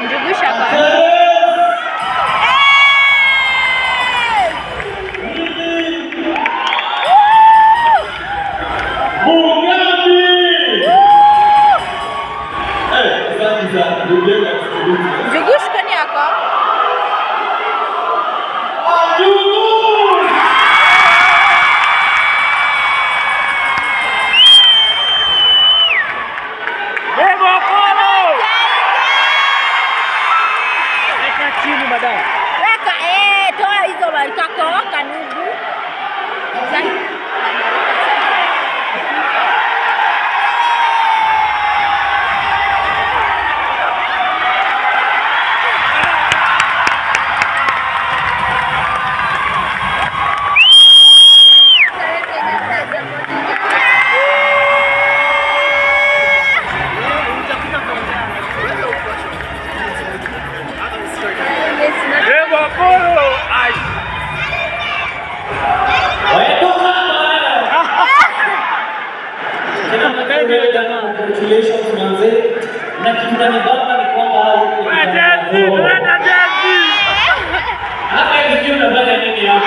Njugush hapa. Njugush kwani yako? Weka toa hizo marikako kanugu. Congratulations manze. Na kitu ndani baba ni kwamba hapa hivi unafanya nini hapa?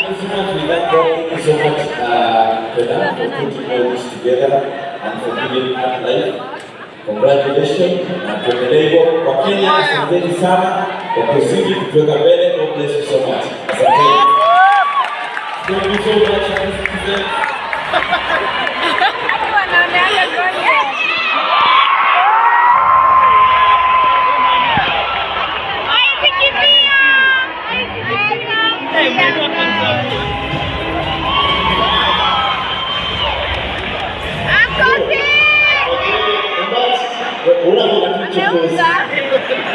Thank you so much, Feda, for putting all this together and for giving us life. Congratulations to Rwibo kwa Kenya. Asanteni sana kwa kuzidi kutoka mbele. God bless you so much. Asanteni. Thank you so much.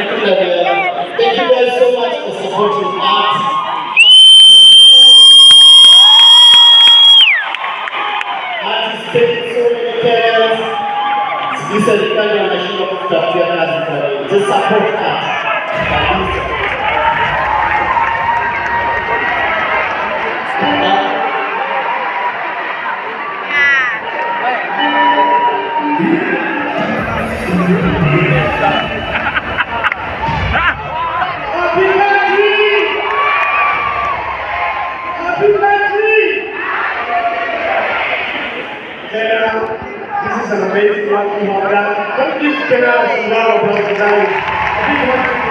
Thank you guys so much for supporting us. Artists taking so many cares. This is the kind of machine of stuff we are to support us. This is an amazing one. Don't give Genz a lot of applause.